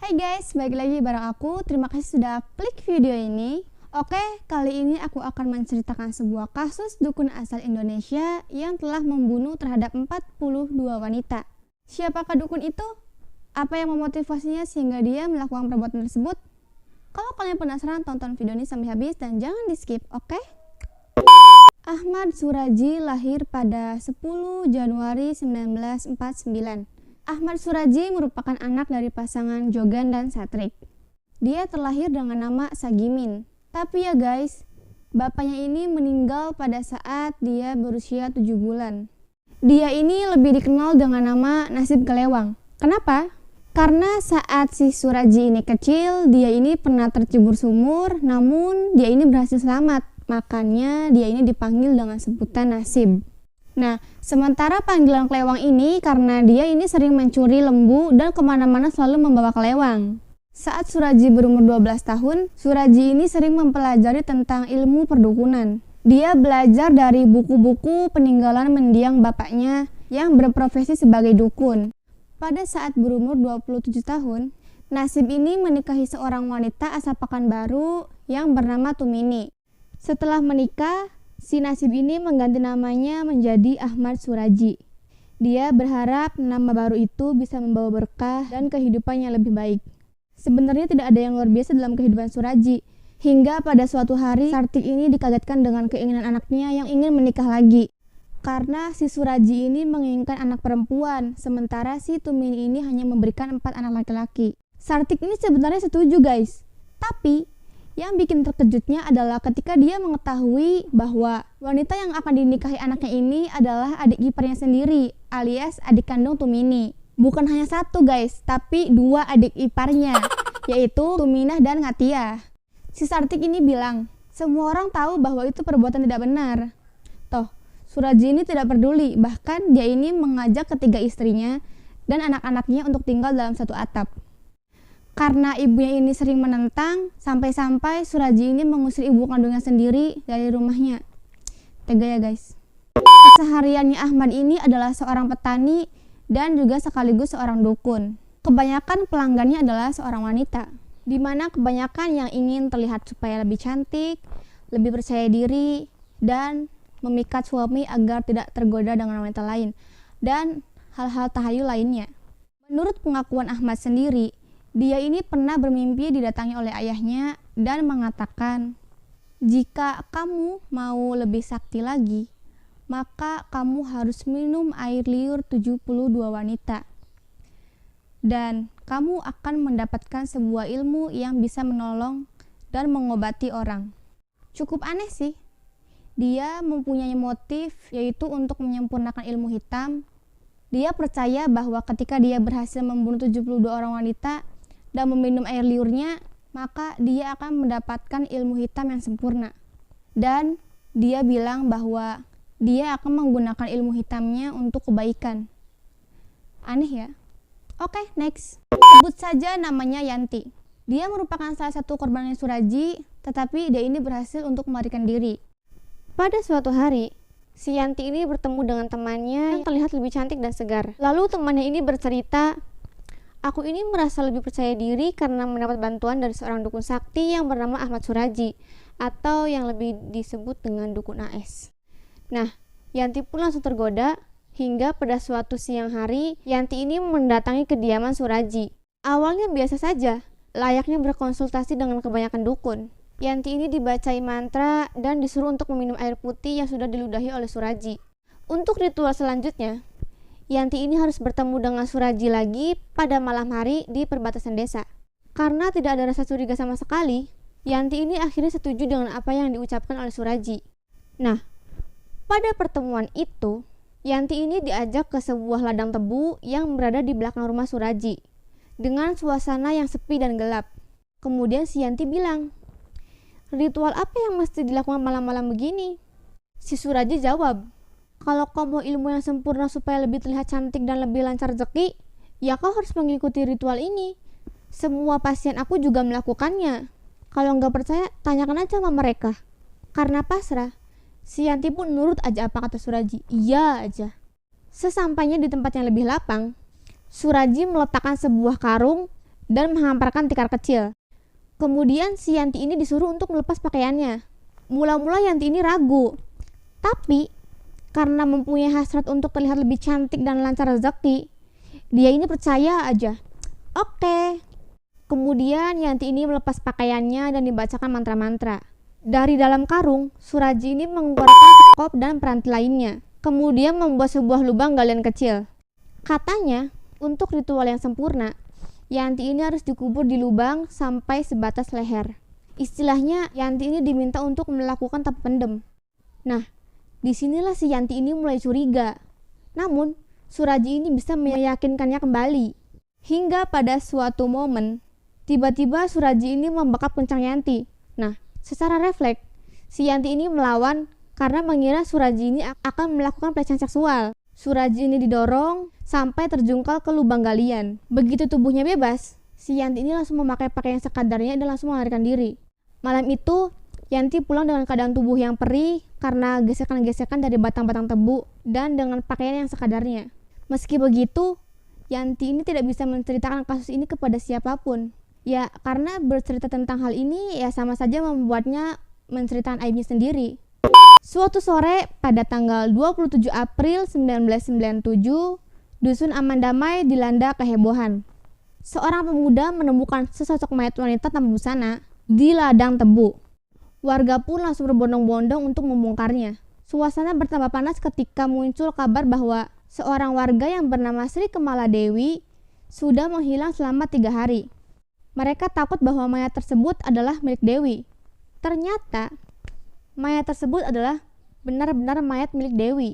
Hai guys, balik lagi bareng aku. Terima kasih sudah klik video ini. Oke, kali ini aku akan menceritakan sebuah kasus dukun asal Indonesia yang telah membunuh terhadap 42 wanita. Siapakah dukun itu? Apa yang memotivasinya sehingga dia melakukan perbuatan tersebut? Kalau kalian penasaran, tonton video ini sampai habis dan jangan di skip, oke? Ahmad Suraji lahir pada 10 Januari 1949. Ahmad Suraji merupakan anak dari pasangan Jogan dan Satrik. Dia terlahir dengan nama Sagimin. Tapi ya guys, bapaknya ini meninggal pada saat dia berusia 7 bulan. Dia ini lebih dikenal dengan nama Nasib Kelewang. Kenapa? Karena saat si Suraji ini kecil, dia ini pernah tercebur sumur, namun dia ini berhasil selamat. Makanya dia ini dipanggil dengan sebutan Nasib. Nah, sementara panggilan kelewang ini karena dia ini sering mencuri lembu dan kemana-mana selalu membawa kelewang. Saat Suraji berumur 12 tahun, Suraji ini sering mempelajari tentang ilmu perdukunan. Dia belajar dari buku-buku peninggalan mendiang bapaknya yang berprofesi sebagai dukun. Pada saat berumur 27 tahun, Nasib ini menikahi seorang wanita asal Pekanbaru yang bernama Tumini. Setelah menikah, si Nasib ini mengganti namanya menjadi Ahmad Suraji. Dia berharap nama baru itu bisa membawa berkah dan kehidupan yang lebih baik. Sebenarnya tidak ada yang luar biasa dalam kehidupan Suraji. Hingga pada suatu hari, Sartik ini dikagetkan dengan keinginan anaknya yang ingin menikah lagi. Karena si Suraji ini menginginkan anak perempuan, sementara si Tumini ini hanya memberikan 4 anak laki-laki. Sartik ini sebenarnya setuju guys. Tapi yang bikin terkejutnya adalah ketika dia mengetahui bahwa wanita yang akan dinikahi anaknya ini adalah adik iparnya sendiri, alias adik kandung Tumini. Bukan hanya satu guys, tapi 2 adik iparnya, yaitu Tuminah dan Ngatia. Si Sartik ini bilang, semua orang tahu bahwa itu perbuatan tidak benar. Toh, Suraji ini tidak peduli, bahkan dia ini mengajak ketiga istrinya dan anak-anaknya untuk tinggal dalam satu atap. Karena ibunya ini sering menentang, sampai-sampai Suraji ini mengusir ibu kandungnya sendiri dari rumahnya. Tega ya guys. Kesehariannya Ahmad ini adalah seorang petani dan juga sekaligus seorang dukun. Kebanyakan pelanggannya adalah seorang wanita, di mana kebanyakan yang ingin terlihat supaya lebih cantik, lebih percaya diri, dan memikat suami agar tidak tergoda dengan wanita lain, dan hal-hal tahayul lainnya. Menurut pengakuan Ahmad sendiri, dia ini pernah bermimpi didatangi oleh ayahnya dan mengatakan, jika kamu mau lebih sakti lagi, maka kamu harus minum air liur 72 wanita. Dan kamu akan mendapatkan sebuah ilmu yang bisa menolong dan mengobati orang. Cukup aneh sih. Dia mempunyai motif yaitu untuk menyempurnakan ilmu hitam. Dia percaya bahwa ketika dia berhasil membunuh 72 orang wanita dan meminum air liurnya, maka dia akan mendapatkan ilmu hitam yang sempurna. Dan dia bilang bahwa dia akan menggunakan ilmu hitamnya untuk kebaikan. Aneh ya? Oke, next. Sebut saja namanya Yanti. Dia merupakan salah satu korbannya Suraji, tetapi dia ini berhasil untuk melarikan diri. Pada suatu hari, si Yanti ini bertemu dengan temannya yang terlihat lebih cantik dan segar. Lalu temannya ini bercerita, aku ini merasa lebih percaya diri karena mendapat bantuan dari seorang dukun sakti yang bernama Ahmad Suraji, atau yang lebih disebut dengan dukun AS. Nah, Yanti pun langsung tergoda, hingga pada suatu siang hari, Yanti ini mendatangi kediaman Suraji. Awalnya biasa saja, layaknya berkonsultasi dengan kebanyakan dukun. Yanti ini dibacai mantra dan disuruh untuk meminum air putih yang sudah diludahi oleh Suraji. Untuk ritual selanjutnya, Yanti ini harus bertemu dengan Suraji lagi pada malam hari di perbatasan desa. Karena tidak ada rasa curiga sama sekali, Yanti ini akhirnya setuju dengan apa yang diucapkan oleh Suraji. Nah, pada pertemuan itu, Yanti ini diajak ke sebuah ladang tebu yang berada di belakang rumah Suraji, dengan suasana yang sepi dan gelap. Kemudian si Yanti bilang, ritual apa yang mesti dilakukan malam-malam begini? Si Suraji jawab, kalau kau mau ilmu yang sempurna supaya lebih terlihat cantik dan lebih lancar rezeki, ya kau harus mengikuti ritual ini. Semua pasien aku juga melakukannya. Kalau nggak percaya, tanyakan aja sama mereka. Karena pasrah, si Yanti pun nurut aja apa kata Suraji. Iya aja. Sesampainya di tempat yang lebih lapang, Suraji meletakkan sebuah karung dan menghamparkan tikar kecil. Kemudian si Yanti ini disuruh untuk melepas pakaiannya. Mula-mula Yanti ini ragu, tapi karena mempunyai hasrat untuk terlihat lebih cantik dan lancar rezeki, dia ini percaya aja. Oke. Kemudian Yanti ini melepas pakaiannya dan dibacakan mantra-mantra. Dari dalam karung, Suraji ini mengeluarkan sekop dan peranti lainnya. Kemudian membuat sebuah lubang galian kecil. Katanya, untuk ritual yang sempurna, Yanti ini harus dikubur di lubang sampai sebatas leher. Istilahnya, Yanti ini diminta untuk melakukan tap pendem. Nah, disinilah si Yanti ini mulai curiga. Namun, Suraji ini bisa meyakinkannya kembali. Hingga pada suatu momen, tiba-tiba Suraji ini membekap kencang Yanti. Nah, secara refleks, si Yanti ini melawan karena mengira Suraji ini akan melakukan pelecehan seksual. Suraji ini didorong sampai terjungkal ke lubang galian. Begitu tubuhnya bebas, si Yanti ini langsung memakai pakaian sekadarnya dan langsung melarikan diri. Malam itu, Yanti pulang dengan keadaan tubuh yang perih karena gesekan-gesekan dari batang-batang tebu dan dengan pakaian yang sekadarnya. Meski begitu, Yanti ini tidak bisa menceritakan kasus ini kepada siapapun. Ya, karena bercerita tentang hal ini ya sama saja membuatnya menceritakan aibnya sendiri. Suatu sore pada tanggal 27 April 1997, Dusun Aman Damai dilanda kehebohan. Seorang pemuda menemukan sesosok mayat wanita tanpa busana di ladang tebu. Warga pun langsung berbondong-bondong untuk membongkarnya. Suasana bertambah panas ketika muncul kabar bahwa seorang warga yang bernama Sri Kemala Dewi sudah menghilang selama 3 hari. Mereka takut bahwa mayat tersebut adalah milik Dewi. Ternyata, mayat tersebut adalah benar-benar mayat milik Dewi.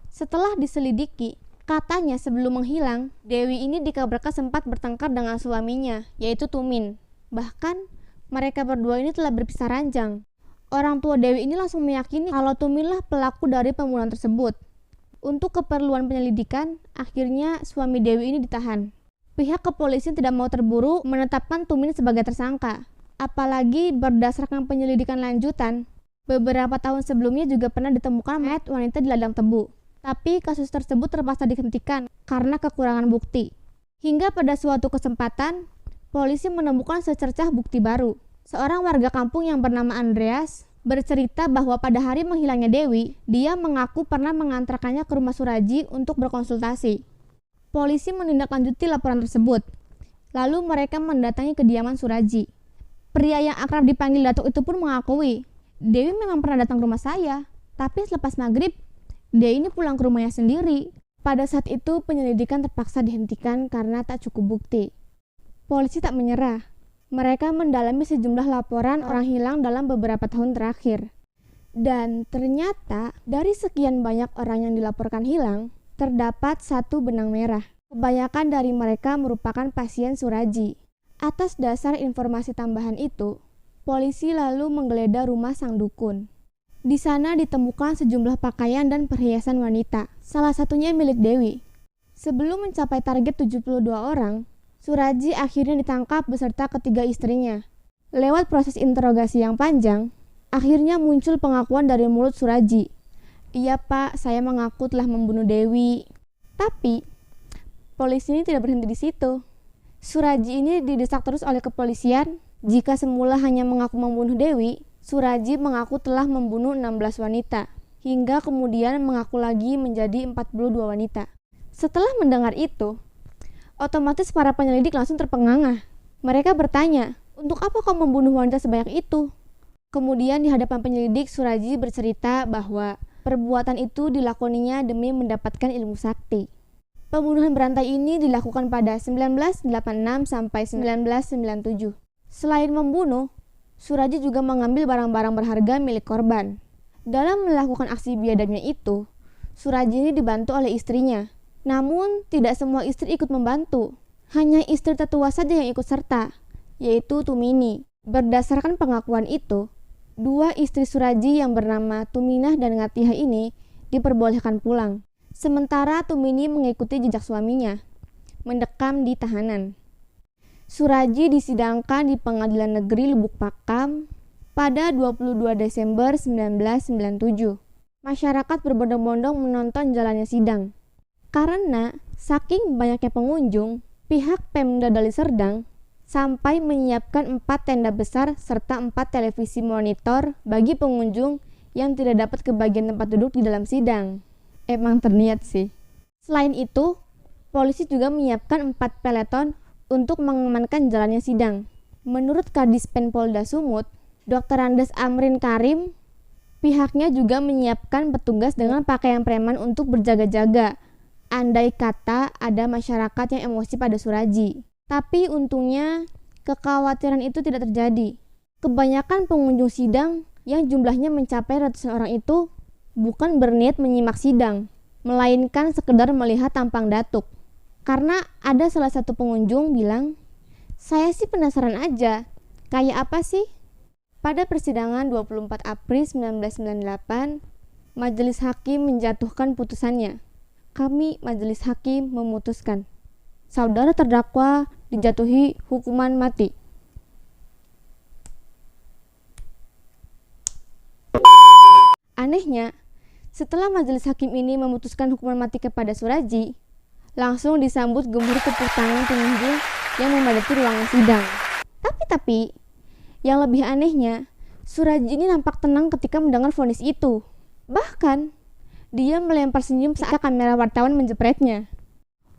Setelah diselidiki, katanya sebelum menghilang, Dewi ini dikabarkan sempat bertengkar dengan suaminya, yaitu Tumin. Bahkan, mereka berdua ini telah berpisah ranjang. Orang tua Dewi ini langsung meyakini kalau Tuminlah pelaku dari pembunuhan tersebut. Untuk keperluan penyelidikan, akhirnya suami Dewi ini ditahan. Pihak kepolisian tidak mau terburu menetapkan Tumin sebagai tersangka. Apalagi berdasarkan penyelidikan lanjutan, beberapa tahun sebelumnya juga pernah ditemukan mayat wanita di ladang tebu. Tapi kasus tersebut terpaksa dihentikan karena kekurangan bukti. Hingga pada suatu kesempatan, polisi menemukan secercah bukti baru. Seorang warga kampung yang bernama Andreas bercerita bahwa pada hari menghilangnya Dewi, dia mengaku pernah mengantarkannya ke rumah Suraji untuk berkonsultasi. Polisi menindaklanjuti laporan tersebut. Lalu mereka mendatangi kediaman Suraji. Pria yang akrab dipanggil Datuk itu pun mengakui, Dewi memang pernah datang ke rumah saya, tapi selepas maghrib, dia ini pulang ke rumahnya sendiri. Pada saat itu penyelidikan terpaksa dihentikan karena tak cukup bukti. Polisi tak menyerah. Mereka mendalami sejumlah laporan orang hilang dalam beberapa tahun terakhir. Dan ternyata dari sekian banyak orang yang dilaporkan hilang, terdapat satu benang merah. Kebanyakan dari mereka merupakan pasien Suraji. Atas dasar informasi tambahan itu, polisi lalu menggeledah rumah sang dukun. Di sana ditemukan sejumlah pakaian dan perhiasan wanita, salah satunya milik Dewi. Sebelum mencapai target 72 orang, Suraji akhirnya ditangkap beserta ketiga istrinya. Lewat proses interogasi yang panjang, akhirnya muncul pengakuan dari mulut Suraji. Iya Pak, saya mengaku telah membunuh Dewi. Tapi, polisi ini tidak berhenti di situ. Suraji ini didesak terus oleh kepolisian. Jika semula hanya mengaku membunuh Dewi, Suraji mengaku telah membunuh 16 wanita. Hingga kemudian mengaku lagi menjadi 42 wanita. Setelah mendengar itu, otomatis para penyelidik langsung terpengangah. Mereka bertanya, untuk apa kau membunuh wanita sebanyak itu? Kemudian di hadapan penyelidik, Suraji bercerita bahwa perbuatan itu dilakoninya demi mendapatkan ilmu sakti. Pembunuhan berantai ini dilakukan pada 1986 sampai 1997. Selain membunuh, Suraji juga mengambil barang-barang berharga milik korban. Dalam melakukan aksi biadabnya itu, Suraji ini dibantu oleh istrinya. Namun, tidak semua istri ikut membantu. Hanya istri tertua saja yang ikut serta, yaitu Tumini. Berdasarkan pengakuan itu, 2 istri Suraji yang bernama Tuminah dan Ngatihah ini diperbolehkan pulang. Sementara Tumini mengikuti jejak suaminya, mendekam di tahanan. Suraji disidangkan di Pengadilan Negeri Lubuk Pakam pada 22 Desember 1997. Masyarakat berbondong-bondong menonton jalannya sidang. Karena saking banyaknya pengunjung, pihak Pemda Deli Serdang sampai menyiapkan 4 tenda besar serta 4 televisi monitor bagi pengunjung yang tidak dapat kebagian tempat duduk di dalam sidang. Emang terniat sih. Selain itu, polisi juga menyiapkan 4 peleton untuk mengamankan jalannya sidang. Menurut Kadispen Polda Sumut, Dr. Andes Amrin Karim, pihaknya juga menyiapkan petugas dengan pakaian preman untuk berjaga-jaga andai kata ada masyarakat yang emosi pada Suradji. Tapi untungnya kekhawatiran itu tidak terjadi. Kebanyakan pengunjung sidang yang jumlahnya mencapai ratusan orang itu bukan berniat menyimak sidang, melainkan sekedar melihat tampang datuk. Karena ada salah satu pengunjung bilang, "Saya sih penasaran aja, kayak apa sih?" Pada persidangan 24 April 1998, Majelis Hakim menjatuhkan putusannya. Kami, Majelis Hakim, memutuskan saudara terdakwa dijatuhi hukuman mati. Anehnya, setelah Majelis Hakim ini memutuskan hukuman mati kepada Suradji, langsung disambut gemuruh tepuk tangan pengunjung yang memadati ruangan sidang. Tapi, yang lebih anehnya, Suradji ini nampak tenang ketika mendengar vonis itu. Bahkan, dia melempar senyum saat kamera wartawan menjepretnya.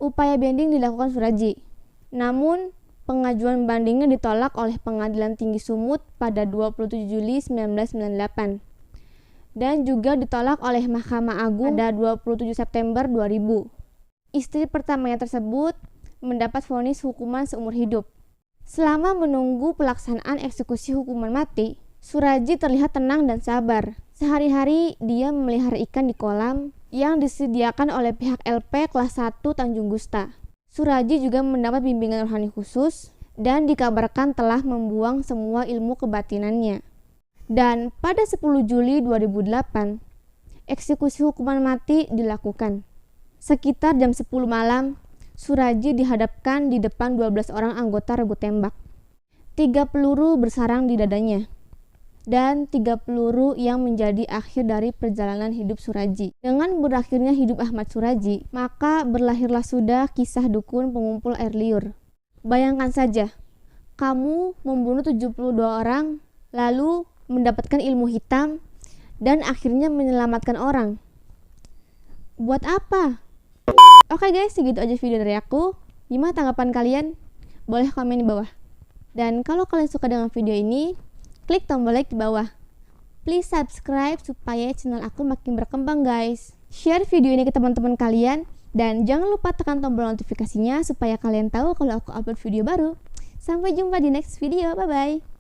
Upaya banding dilakukan Suradji. Namun, pengajuan bandingnya ditolak oleh Pengadilan Tinggi Sumut pada 27 Juli 1998. Dan juga ditolak oleh Mahkamah Agung pada 27 September 2000. Istri pertamanya tersebut mendapat vonis hukuman seumur hidup. Selama menunggu pelaksanaan eksekusi hukuman mati, Suradji terlihat tenang dan sabar. Sehari-hari dia memelihara ikan di kolam yang disediakan oleh pihak LP kelas 1 Tanjung Gusta. Suradji juga mendapat bimbingan rohani khusus dan dikabarkan telah membuang semua ilmu kebatinannya. Dan pada 10 Juli 2008, eksekusi hukuman mati dilakukan. Sekitar jam 10 malam, Suradji dihadapkan di depan 12 orang anggota regu tembak. 3 peluru bersarang di dadanya. Dan 3 peluru yang menjadi akhir dari perjalanan hidup Suradji. Dengan berakhirnya hidup Ahmad Suradji, maka berlahirlah sudah kisah dukun pengumpul air liur. Bayangkan saja, kamu membunuh 72 orang, lalu mendapatkan ilmu hitam, dan akhirnya menyelamatkan orang. Buat apa? Oke guys, segitu aja video dari aku. Gimana tanggapan kalian? Boleh komen di bawah. Dan kalau kalian suka dengan video ini, klik tombol like di bawah. Please subscribe supaya channel aku makin berkembang guys. Share video ini ke teman-teman kalian. Dan jangan lupa tekan tombol notifikasinya supaya kalian tahu kalau aku upload video baru. Sampai jumpa di next video. Bye-bye.